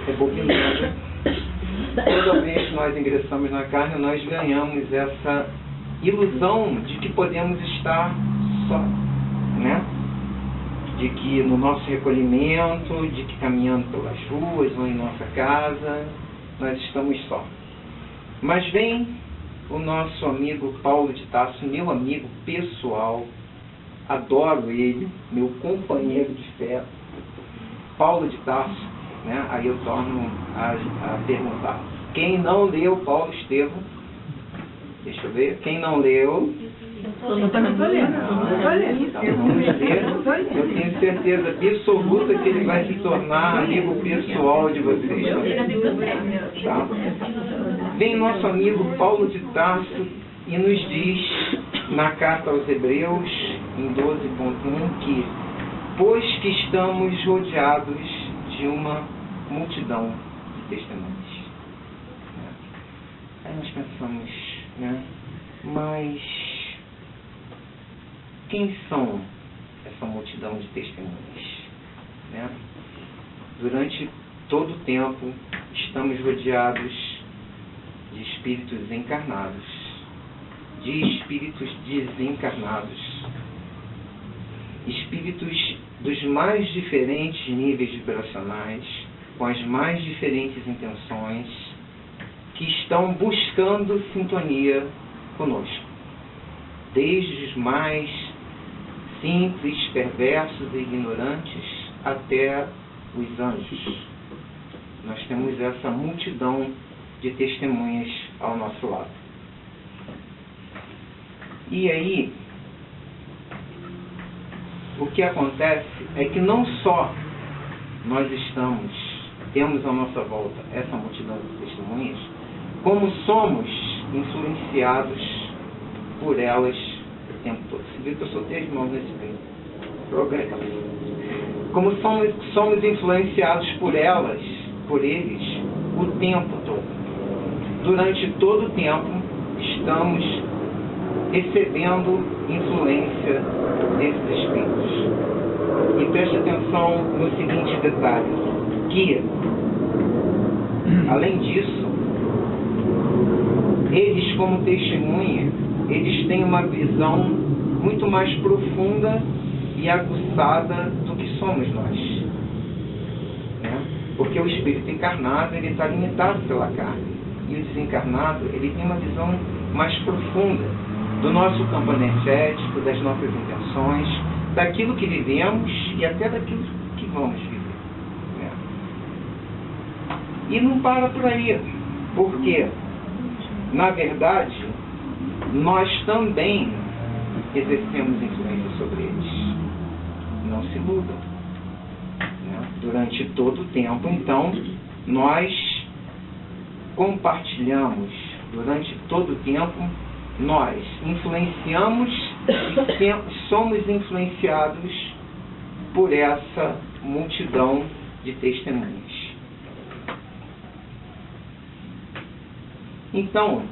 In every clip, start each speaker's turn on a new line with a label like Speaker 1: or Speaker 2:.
Speaker 1: Rebobinando. Toda vez que nós ingressamos na carne, nós ganhamos essa ilusão de que podemos estar só, né? De que no nosso recolhimento, de que caminhando pelas ruas ou em nossa casa, nós estamos só. Mas vem o nosso amigo Paulo de Tarso, meu amigo pessoal, adoro ele, meu companheiro de fé, Paulo de Tarso, né? Aí eu torno a perguntar. Quem não leu Paulo Estevam? Deixa eu ver. Quem não leu?
Speaker 2: Eu também estou lendo.
Speaker 1: Vamos ler. Eu tenho certeza absoluta que ele vai se tornar amigo pessoal de vocês. Tá? Vem nosso amigo Paulo de Tarso e nos diz, na carta aos Hebreus, em 12.1, que pois que estamos rodeados de uma multidão de testemunhas. Aí nós pensamos, né? Mas quem são essa multidão de testemunhas? Né? Durante todo o tempo estamos rodeados de espíritos encarnados, de espíritos desencarnados, espíritos dos mais diferentes níveis vibracionais, com as mais diferentes intenções, que estão buscando sintonia conosco. Desde os mais simples, perversos e ignorantes, até os anjos. Nós temos essa multidão de testemunhas ao nosso lado. E aí, o que acontece é que não só nós temos à nossa volta essa multidão de testemunhas, como somos influenciados por elas o tempo todo. Você vê que eu soltei as mãos nesse programa. Como somos influenciados por eles, o tempo todo. Durante todo o tempo, estamos recebendo influência desses espíritos. E preste atenção no seguinte detalhe, que, além disso, eles, como testemunha, eles têm uma visão muito mais profunda e aguçada do que somos nós. Né? Porque o espírito encarnado, ele está limitado pela carne. E o desencarnado, ele tem uma visão mais profunda do nosso campo energético, das nossas intenções, daquilo que vivemos e até daquilo que vamos viver. Né? E não para por aí, porque, na verdade, nós também exercemos influência sobre eles. Não se iludam. Né? Durante todo o tempo, então, nós compartilhamos, durante todo o tempo, nós influenciamos e somos influenciados por essa multidão de testemunhas. Então,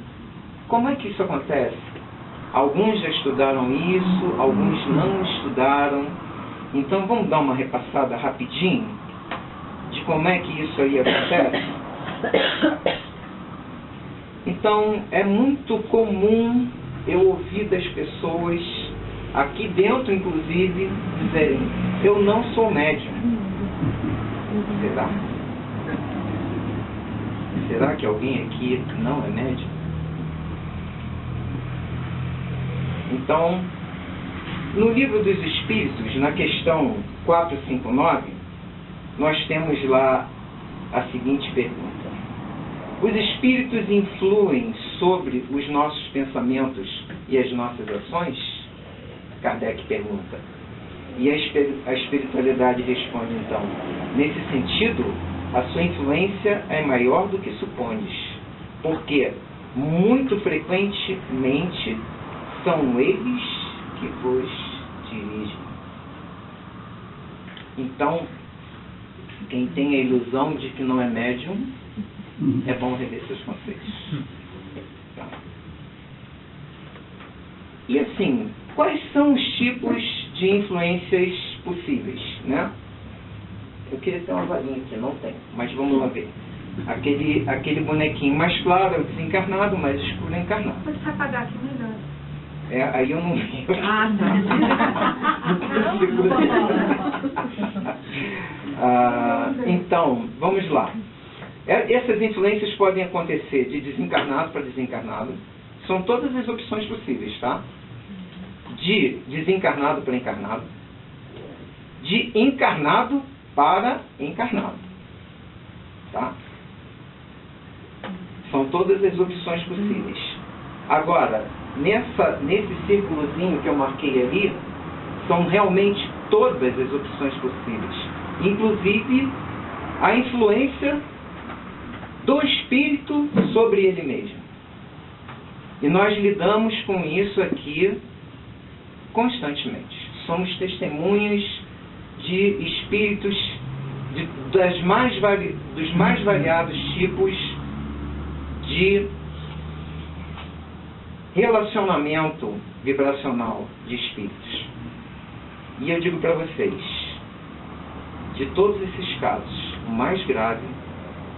Speaker 1: como é que isso acontece? Alguns já estudaram isso, alguns não estudaram. Então vamos dar uma repassada rapidinho de como é que isso aí acontece? Então, é muito comum eu ouvir das pessoas, aqui dentro inclusive, dizerem: eu não sou médium. Será? Será que alguém aqui não é médium? Então, no Livro dos Espíritos, na questão 459, nós temos lá a seguinte pergunta: os espíritos influem sobre os nossos pensamentos e as nossas ações? Kardec pergunta. E a espiritualidade responde então: nesse sentido, a sua influência é maior do que supones, porque muito frequentemente são eles que vos dirigem. Então, quem tem a ilusão de que não é médium, é bom rever seus conceitos. Tá. E assim, quais são os tipos de influências possíveis, né? Eu queria ter uma varinha aqui, não tem, mas vamos lá ver. Aquele bonequinho mais claro é o desencarnado, mais escuro é o encarnado.
Speaker 2: Pode se apagar aqui melhor.
Speaker 1: Aí eu não vi.
Speaker 2: Ah,
Speaker 1: tá. Então, vamos lá. Essas influências podem acontecer de desencarnado para desencarnado. São todas as opções possíveis, tá? De desencarnado para encarnado. De encarnado para encarnado. Tá? São todas as opções possíveis. Agora, nesse círculozinho que eu marquei ali, são realmente todas as opções possíveis. Inclusive, a influência do espírito sobre ele mesmo. E nós lidamos com isso aqui constantemente. Somos testemunhas de espíritos dos mais variados tipos de relacionamento vibracional de espíritos. E eu digo para vocês, de todos esses casos, o mais grave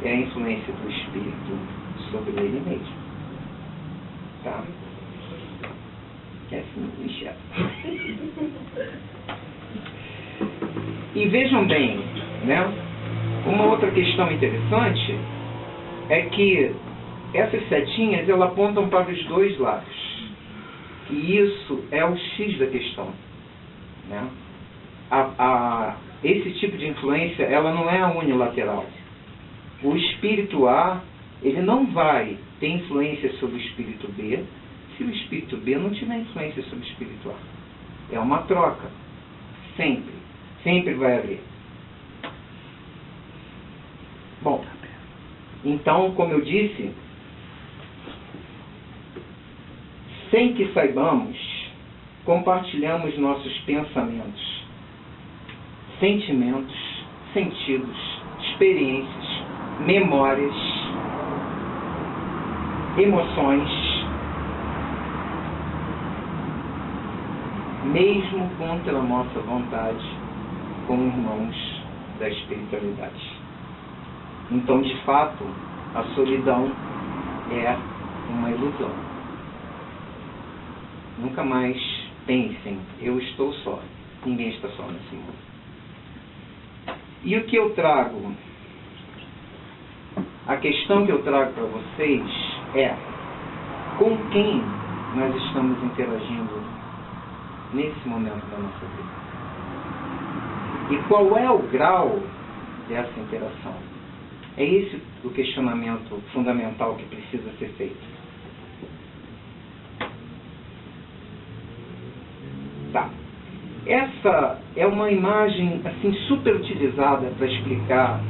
Speaker 1: é a influência do espírito sobre ele mesmo. Tá? É assim, Michel. E vejam bem, né? Uma outra questão interessante é que essas setinhas, elas apontam para os dois lados. E isso é o X da questão, né? Esse tipo de influência, ela não é unilateral. O espírito A, ele não vai ter influência sobre o espírito B se o espírito B não tiver influência sobre o espírito A. É uma troca. Sempre vai haver. Bom, então, como eu disse, sem que saibamos, compartilhamos nossos pensamentos, sentimentos, sentidos, experiências, memórias, emoções, mesmo contra a nossa vontade, com irmãos da espiritualidade. Então, de fato, a solidão é uma ilusão. Nunca mais pensem, eu estou só. Ninguém está só nesse mundo. E o que eu trago? A questão que eu trago para vocês é: com quem nós estamos interagindo nesse momento da nossa vida? E qual é o grau dessa interação? É esse o questionamento fundamental que precisa ser feito. Tá. Essa é uma imagem assim super utilizada para explicar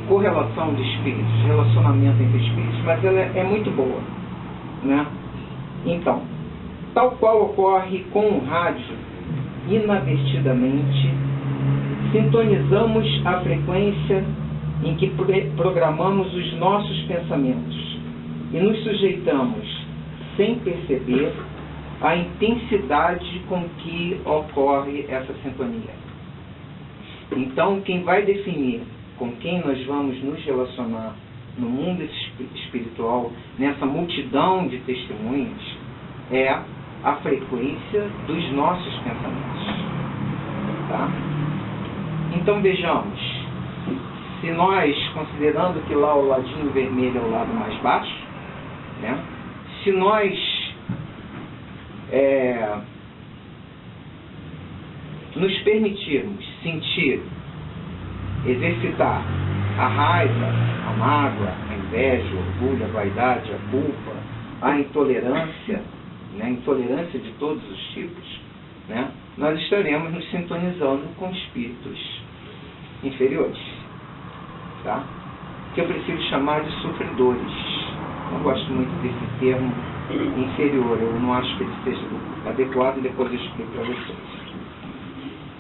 Speaker 1: correlação de espíritos, relacionamento entre espíritos, mas ela é muito boa, né? Então, tal qual ocorre com o rádio, inadvertidamente sintonizamos a frequência em que programamos os nossos pensamentos e nos sujeitamos, sem perceber, à intensidade com que ocorre essa sintonia. Então, quem vai definir com quem nós vamos nos relacionar no mundo espiritual, nessa multidão de testemunhas, é a frequência dos nossos pensamentos. Tá? Então, vejamos. Se nós, considerando que lá o ladinho vermelho é o lado mais baixo, né? Se nós nos permitirmos sentir, exercitar a raiva, a mágoa, a inveja, o orgulho, a vaidade, a culpa, a intolerância, né? Intolerância de todos os tipos, né? Nós estaremos nos sintonizando com espíritos inferiores. Tá? Que eu prefiro chamar de sofredores. Não gosto muito desse termo inferior. Eu não acho que ele seja adequado, e depois eu explico para vocês.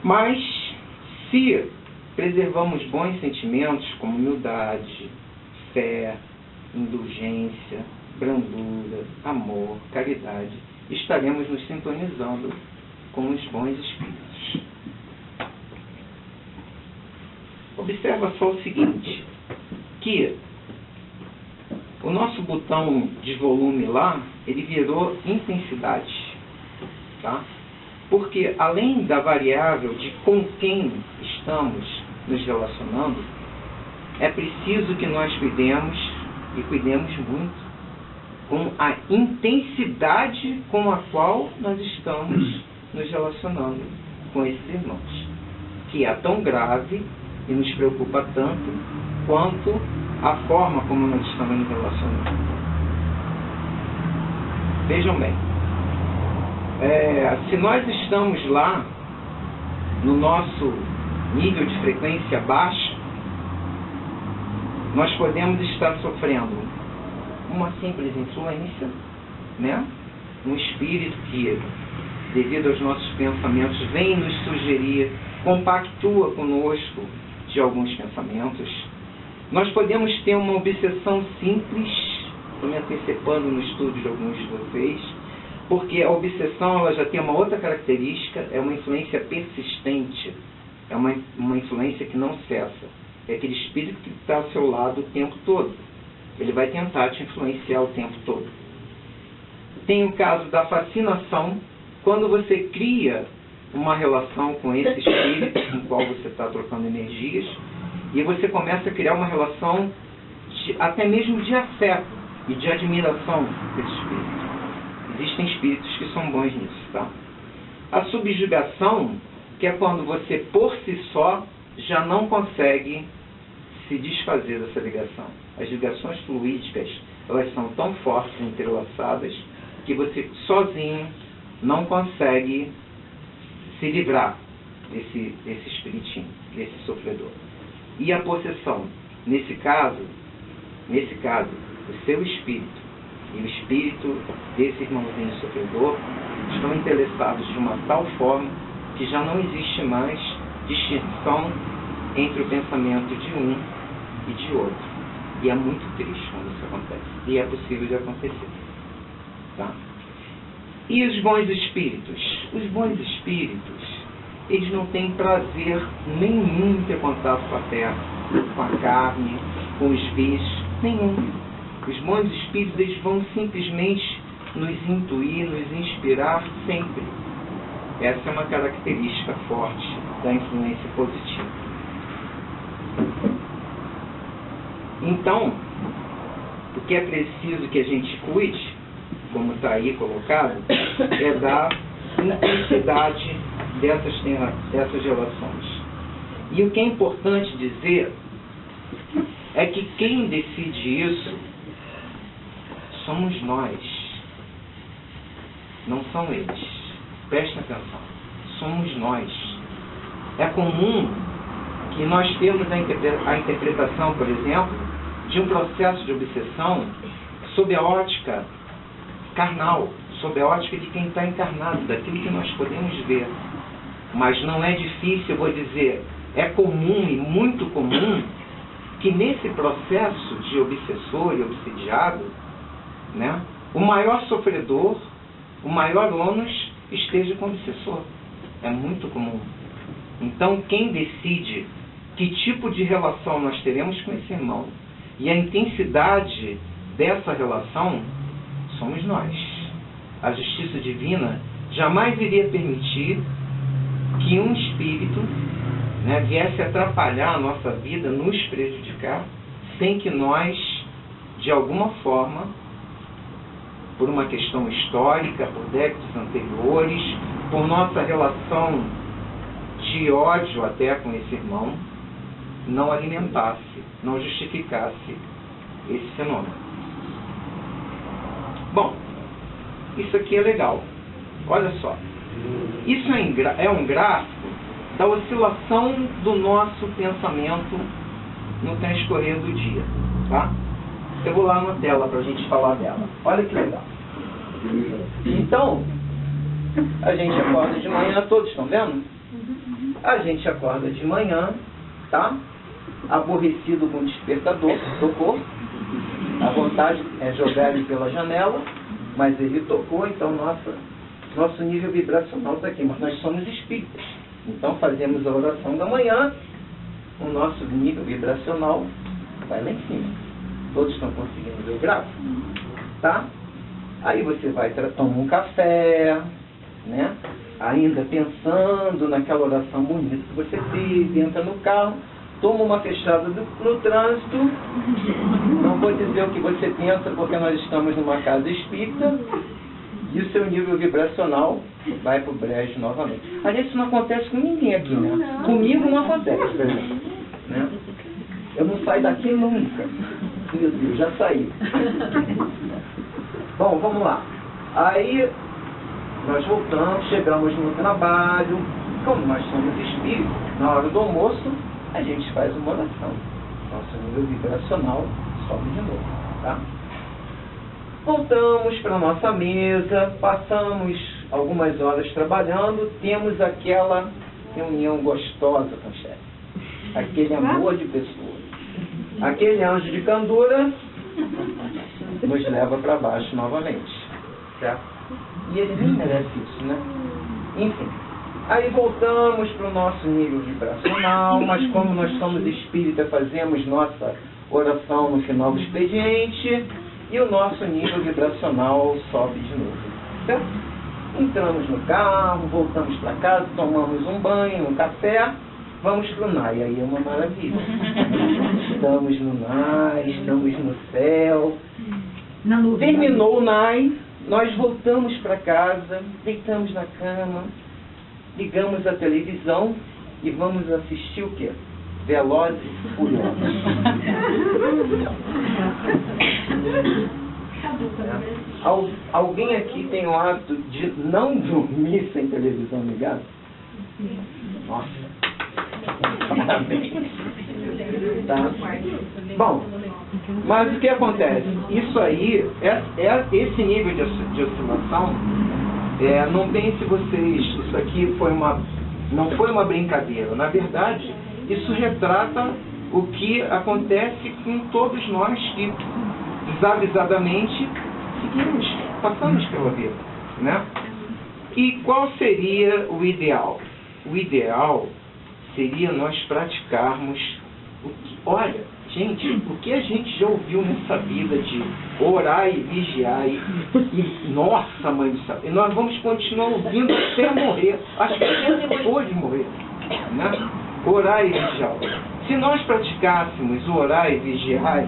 Speaker 1: Mas, se preservamos bons sentimentos como humildade, fé, indulgência, brandura, amor, caridade, estaremos nos sintonizando com os bons espíritos. Observa só o seguinte, que o nosso botão de volume lá, ele virou intensidade, tá? Porque além da variável de com quem estamos nos relacionando, é preciso que nós cuidemos, e cuidemos muito, com a intensidade com a qual nós estamos nos relacionando com esses irmãos, que é tão grave e nos preocupa tanto quanto a forma como nós estamos nos relacionando. Vejam bem, se nós estamos lá no nosso nível de frequência baixa, nós podemos estar sofrendo uma simples influência, né? Um espírito que, devido aos nossos pensamentos, vem nos sugerir, compactua conosco de alguns pensamentos. Nós podemos ter uma obsessão simples, estou me antecipando no estudo de alguns de vocês, porque a obsessão ela já tem uma outra característica, é uma influência persistente, é uma influência que não cessa. É aquele espírito que está ao seu lado o tempo todo. Ele vai tentar te influenciar o tempo todo. Tem o caso da fascinação, quando você cria uma relação com esse espírito com o qual você está trocando energias, e você começa a criar uma relação até mesmo de afeto e de admiração desse espírito. Existem espíritos que são bons nisso, tá? A subjugação, que é quando você por si só já não consegue se desfazer dessa ligação. As ligações fluídicas, elas são tão fortes e entrelaçadas que você sozinho não consegue se livrar desse espiritinho, desse sofredor. E a possessão? Nesse caso, o seu espírito e o espírito desse irmãozinho sofredor estão entrelaçados de uma tal forma que já não existe mais distinção entre o pensamento de um e de outro. E é muito triste quando isso acontece. E é possível de acontecer. Tá? E os bons espíritos? Os bons espíritos, eles não têm prazer nenhum em ter contato com a terra, com a carne, com os vícios, nenhum. Os bons espíritos, eles vão simplesmente nos intuir, nos inspirar sempre. Essa é uma característica forte da influência positiva. Então, o que é preciso que a gente cuide, como está aí colocado, é da intensidade dessas relações. E o que é importante dizer é que quem decide isso somos nós, não são eles. Prestem atenção, somos nós. É comum que nós temos a interpretação, por exemplo, de um processo de obsessão sob a ótica carnal, sob a ótica de quem está encarnado, daquilo que nós podemos ver. Mas não é difícil, eu vou dizer, é comum e muito comum que nesse processo de obsessor e obsediado, né, o maior sofredor, o maior ônus esteja com o obsessor. É muito comum. Então, quem decide que tipo de relação nós teremos com esse irmão e a intensidade dessa relação somos nós. A justiça divina jamais iria permitir que um espírito, né, viesse atrapalhar a nossa vida, nos prejudicar, sem que nós, de alguma forma, por uma questão histórica, por décadas anteriores, por nossa relação de ódio até com esse irmão, não alimentasse, não justificasse esse fenômeno. Bom, isso aqui é legal. Olha só. Isso é um gráfico da oscilação do nosso pensamento no transcorrer do dia. Tá? Eu vou lá na tela para a gente falar dela. Olha que legal. Então, a gente acorda de manhã, todos estão vendo? A gente acorda de manhã, tá? Aborrecido com o despertador do corpo. A vontade é jogar ele pela janela, mas ele tocou, então nosso nível vibracional está aqui. Mas nós somos espíritas. Então fazemos a oração da manhã, o nosso nível vibracional vai lá em cima. Todos estão conseguindo ver o gráfico? Tá? Aí você vai tomar um café, né? Ainda pensando naquela oração bonita que você teve, entra no carro, toma uma fechada no trânsito. Não vou dizer o que você pensa, porque nós estamos numa casa espírita, e o seu nível vibracional vai para o brejo novamente. Aliás, isso não acontece com ninguém aqui, né? Comigo não acontece, por exemplo, né? Eu não saio daqui nunca. Meu Deus, já saí. Bom, vamos lá. Aí, nós voltamos, chegamos no trabalho. Como nós somos espíritos, na hora do almoço, a gente faz uma oração. Nosso nível vibracional sobe de novo, tá? Voltamos para a nossa mesa, passamos algumas horas trabalhando, temos aquela reunião gostosa com o chefe. Aquele amor de pessoa. Aquele anjo de candura nos leva para baixo novamente. Certo? E ele nem merece isso, né? Enfim. Aí voltamos para o nosso nível vibracional, mas como nós somos espírita, fazemos nossa oração no final do expediente e o nosso nível vibracional sobe de novo. Certo? Entramos no carro, voltamos para casa, tomamos um banho, um café, vamos para o NAI. Aí é uma maravilha. Estamos no NAI, estamos no céu. Terminou o NAI, nós voltamos para casa, deitamos na cama, ligamos a televisão e vamos assistir o quê? Velozes e Furiosos. Alguém aqui tem o hábito de não dormir sem televisão ligada? Nossa. Parabéns. Tá? Bom, mas o que acontece? Isso aí, esse nível de oscilação, não pense vocês, isso aqui não foi uma brincadeira. Na verdade, isso retrata o que acontece com todos nós que desavisadamente passamos pela vida, né? E qual seria o ideal? O ideal seria nós praticarmos olha, gente, o que a gente já ouviu nessa vida de orar e vigiar e nossa, mãe do céu, e nós vamos continuar ouvindo até morrer, acho que até depois de morrer, né? Orar e vigiar. Se nós praticássemos orar e vigiar,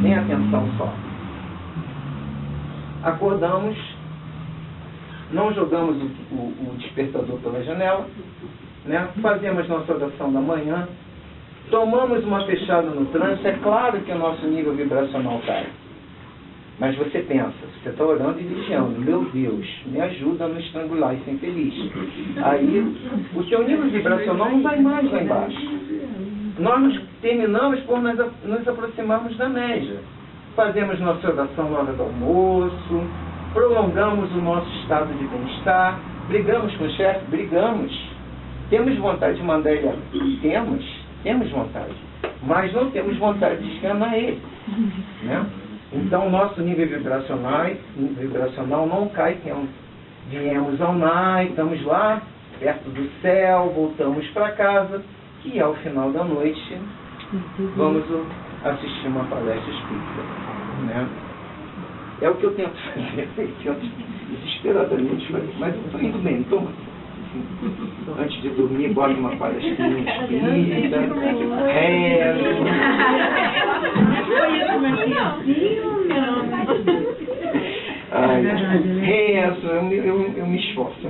Speaker 1: tem atenção só. Acordamos, não jogamos o despertador pela janela, né? Fazemos nossa oração da manhã, tomamos uma fechada no trânsito, é claro que o nosso nível vibracional cai. Mas você pensa, você está orando e vigiando, meu Deus, me ajuda a não estrangular e ser feliz. Aí, o seu nível vibracional não vai mais lá embaixo. Nós terminamos por nos aproximarmos da média. Fazemos nossa oração na hora do almoço, prolongamos o nosso estado de bem-estar, brigamos com o chefe, brigamos. Temos vontade de mandar ele? Temos vontade, mas não temos vontade de escanar ele, né? Então, nosso nível vibracional não cai. Viemos ao NAI, estamos lá, perto do céu, voltamos para casa, e ao final da noite, vamos assistir uma palestra espírita, né? É o que eu tento fazer, desesperadamente fazer, mas eu estou indo bem, estou. Antes de dormir, bota uma palestrinha espírita, rezo. Rezo, eu me esforço,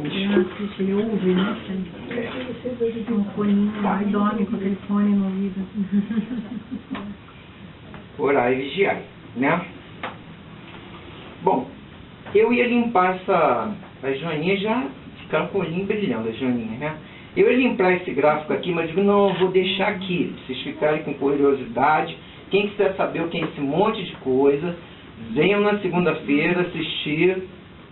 Speaker 2: Ele ouve, né? Um foninho, ele dorme com aquele fone no ouvido.
Speaker 1: Orar e vigiar, né? Bom, eu ia limpar as joaninhas já. Ficaram com o olhinho brilhando, as joaninhas, né? Eu ia limpar esse gráfico aqui, mas digo, não, eu vou deixar aqui, pra vocês ficarem com curiosidade. Quem quiser saber o que é esse monte de coisa, venham na segunda-feira assistir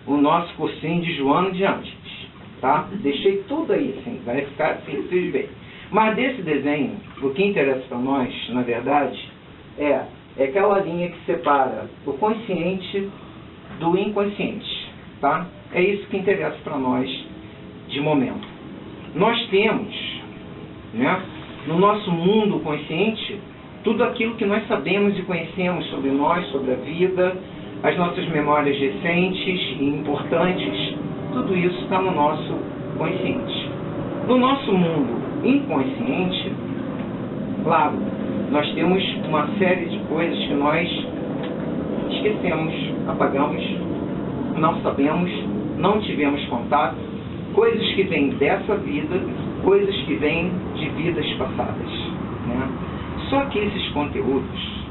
Speaker 1: o nosso cursinho de Joana de Anjos, tá? Deixei tudo aí, assim, vai ficar assim, vocês verem. Mas desse desenho, o que interessa para nós, na verdade, é é aquela linha que separa o consciente do inconsciente, tá? É isso que interessa para nós de momento. Nós temos, né, no nosso mundo consciente, tudo aquilo que nós sabemos e conhecemos sobre nós, sobre a vida, as nossas memórias recentes e importantes, tudo isso está no nosso consciente. No nosso mundo inconsciente, claro, nós temos uma série de coisas que nós esquecemos, apagamos, não sabemos, não tivemos contato, coisas que vêm dessa vida, coisas que vêm de vidas passadas, né? Só que esses conteúdos,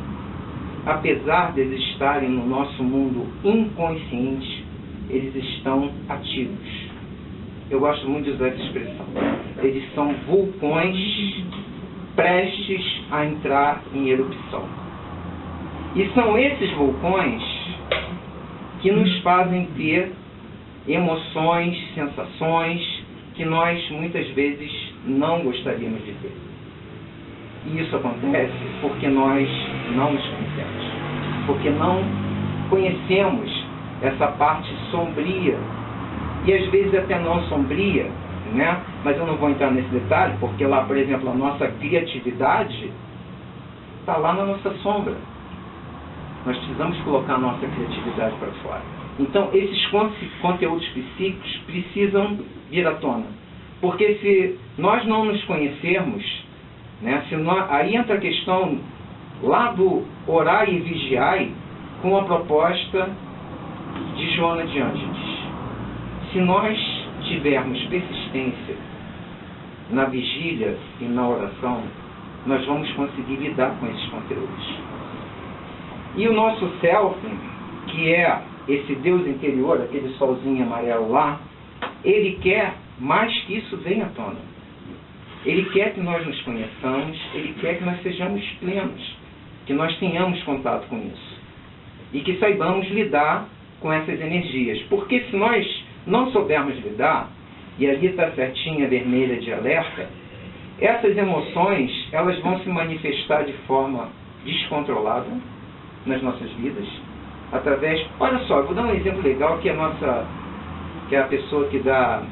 Speaker 1: apesar de eles estarem no nosso mundo inconsciente, eles estão ativos. Eu gosto muito de usar essa expressão. Eles são vulcões prestes a entrar em erupção. E são esses vulcões que nos fazem ter emoções, sensações que nós muitas vezes não gostaríamos de ter. E isso acontece porque nós não nos conhecemos. Porque não conhecemos essa parte sombria. E às vezes até não sombria, né? Mas eu não vou entrar nesse detalhe, porque lá, por exemplo, a nossa criatividade está lá na nossa sombra. Nós precisamos colocar a nossa criatividade para fora. Então, esses conteúdos psíquicos precisam vir à tona. Porque se nós não nos conhecermos, né, aí entra a questão lá do orai e vigiai com a proposta de Joana de Ângeles. Se nós tivermos persistência na vigília e na oração, nós vamos conseguir lidar com esses conteúdos. E o nosso self, que é esse Deus interior, aquele solzinho amarelo lá, ele quer mais que isso venha à tona. Ele quer que nós nos conheçamos, ele quer que nós sejamos plenos, que nós tenhamos contato com isso. E que saibamos lidar com essas energias. Porque se nós não soubermos lidar, e ali está certinha a vermelha de alerta, essas emoções, elas vão se manifestar de forma descontrolada nas nossas vidas, através... Olha só, eu vou dar um exemplo legal, que é a pessoa que dá,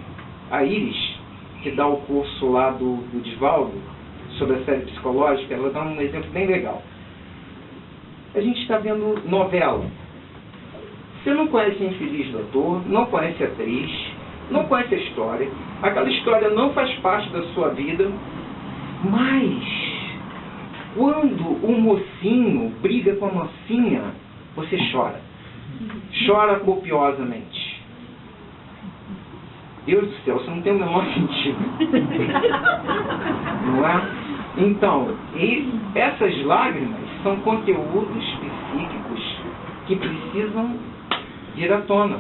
Speaker 1: a Iris, que dá o curso lá do Divaldo, sobre a série psicológica, ela dá um exemplo bem legal. A gente está vendo novela. Você não conhece a infeliz do ator, não conhece a atriz, não conhece a história, aquela história não faz parte da sua vida, mas quando o mocinho briga com a mocinha, você chora. Chora copiosamente. Deus do céu, isso não tem o menor sentido. Não é? Então, essas lágrimas são conteúdos psíquicos que precisam vir à tona.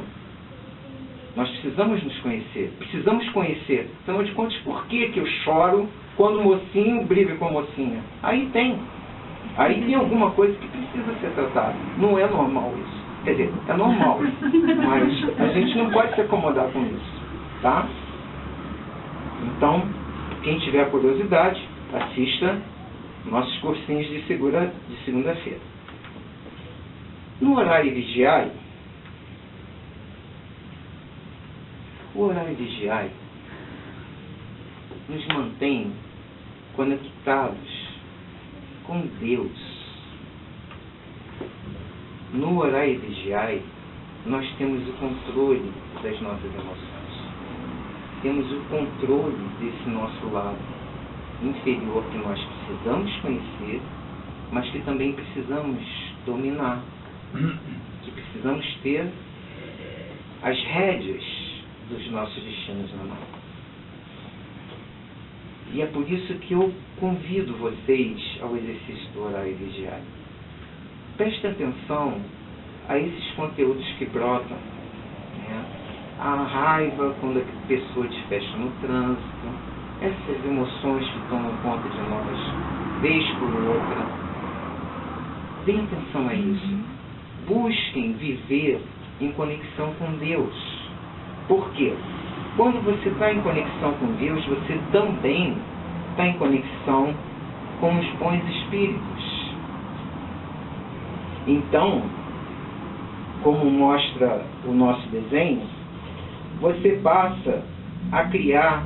Speaker 1: Nós precisamos nos conhecer, precisamos conhecer. Afinal de contas, por que eu choro quando o mocinho briga com a mocinha? Aí tem alguma coisa que precisa ser tratada. Não é normal isso. Quer dizer, é normal, mas a gente não pode se acomodar com isso, tá? Então, quem tiver curiosidade, assista nossos cursinhos de segunda-feira. No horário vigiai, o horário vigiai nos mantém conectados com Deus. No horário vigiai, nós temos o controle das nossas emoções. Temos o controle desse nosso lado inferior que nós precisamos conhecer, mas que também precisamos dominar. Que precisamos ter as rédeas dos nossos destinos na mão. E é por isso que eu convido vocês ao exercício do horário vigiai. Prestem atenção a esses conteúdos que brotam, né? A raiva quando a pessoa te fecha no trânsito, essas emoções que tomam conta de nós, vez por outra. Deem atenção a isso. Busquem viver em conexão com Deus. Por quê? Quando você está em conexão com Deus, você também está em conexão com os bons espíritos. Então, como mostra o nosso desenho, você passa a criar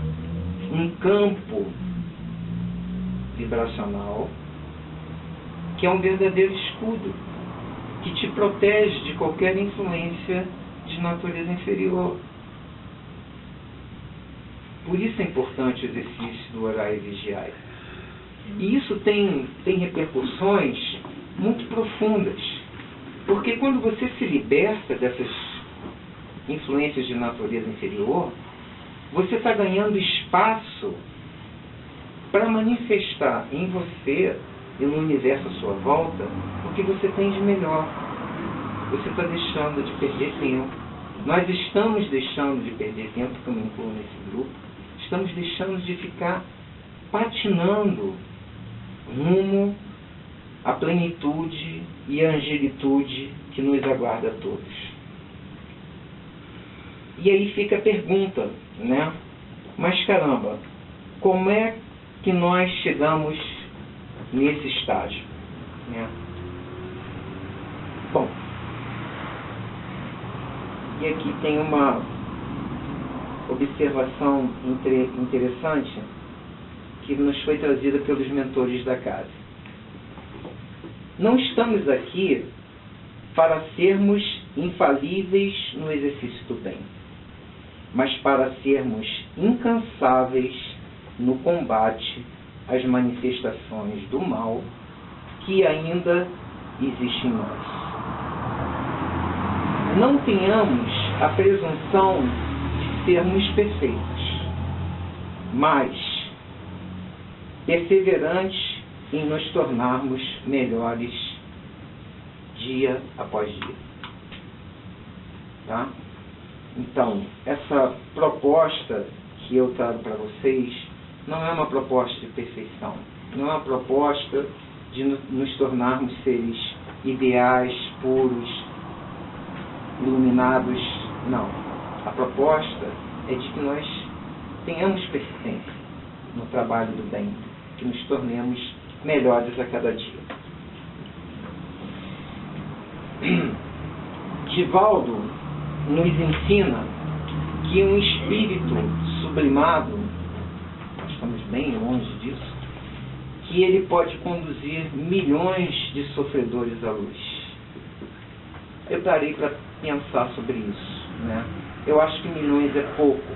Speaker 1: um campo vibracional que é um verdadeiro escudo que te protege de qualquer influência de natureza inferior. Por isso é importante o exercício do orar e vigiar. E isso tem repercussões muito profundas. Porque quando você se liberta dessas influências de natureza inferior, você está ganhando espaço para manifestar em você e no universo à sua volta o que você tem de melhor. Você está deixando de perder tempo. Nós estamos deixando de perder tempo, que eu me incluo nesse grupo. Estamos deixando de ficar patinando rumo à plenitude e à angelitude que nos aguarda a todos. E aí fica a pergunta, né? Mas caramba, como é que nós chegamos nesse estágio, né? Bom, e aqui tem uma observação interessante que nos foi trazida pelos mentores da casa. Não estamos aqui para sermos infalíveis no exercício do bem, mas para sermos incansáveis no combate às manifestações do mal que ainda existem em nós. Não tenhamos a presunção de sermos perfeitos, mas perseverantes em nos tornarmos melhores dia após dia. Tá? Então, essa proposta que eu trago para vocês não é uma proposta de perfeição, não é uma proposta de nos tornarmos seres ideais, puros, iluminados, não. A proposta é de que nós tenhamos persistência no trabalho do bem, que nos tornemos melhores a cada dia. Divaldo nos ensina que um espírito sublimado, nós estamos bem longe disso, que ele pode conduzir milhões de sofredores à luz. Eu parei para pensar sobre isso, né? Eu acho que milhões é pouco,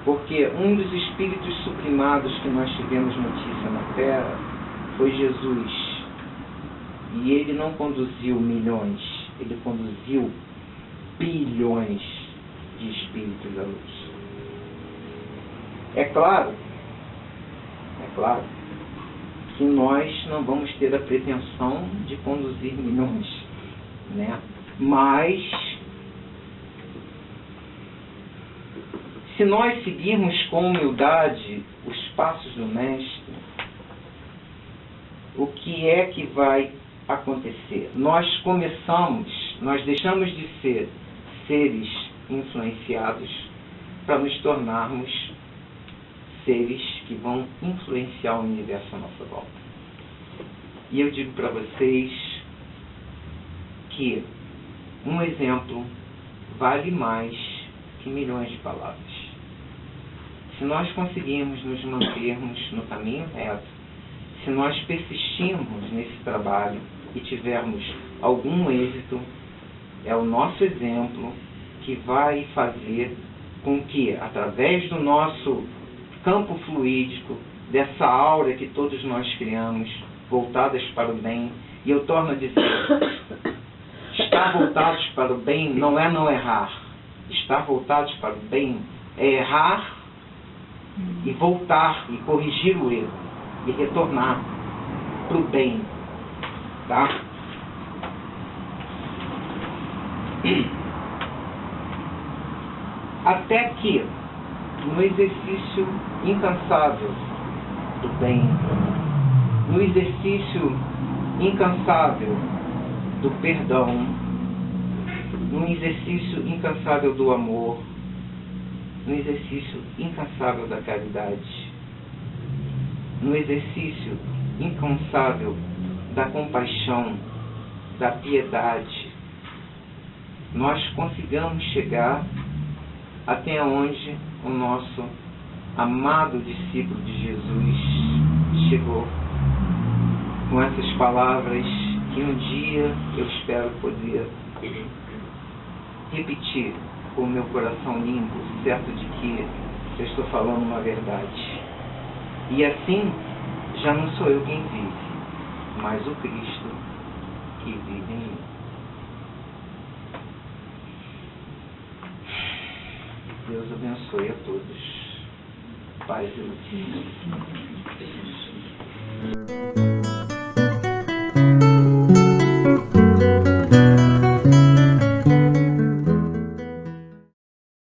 Speaker 1: porque um dos espíritos sublimados que nós tivemos notícia na Terra foi Jesus, e ele não conduziu milhões, ele conduziu bilhões de espíritos à luz. É claro que nós não vamos ter a pretensão de conduzir milhões, né? Mas se nós seguirmos com humildade os passos do Mestre, o que é que vai acontecer? Nós deixamos de ser seres influenciados para nos tornarmos seres que vão influenciar o universo à nossa volta. E eu digo para vocês que um exemplo vale mais que milhões de palavras. Se nós conseguirmos nos mantermos no caminho reto, se nós persistirmos nesse trabalho e tivermos algum êxito, é o nosso exemplo que vai fazer com que, através do nosso campo fluídico, dessa aura que todos nós criamos, voltadas para o bem, e eu torno a dizer, estar voltados para o bem não é não errar. Estar voltados para o bem é errar e voltar e corrigir o erro e retornar para o bem, tá? Até que no exercício incansável do bem, no exercício incansável do perdão, no exercício incansável do amor, no exercício incansável da caridade, no exercício incansável da compaixão, da piedade, nós consigamos chegar até onde o nosso amado discípulo de Jesus chegou, com essas palavras que um dia eu espero poder repetir com o meu coração limpo, certo de que eu estou falando uma verdade. E assim, já não sou eu quem vive, mas o Cristo que vive em mim. Deus abençoe a todos. Paz e luz.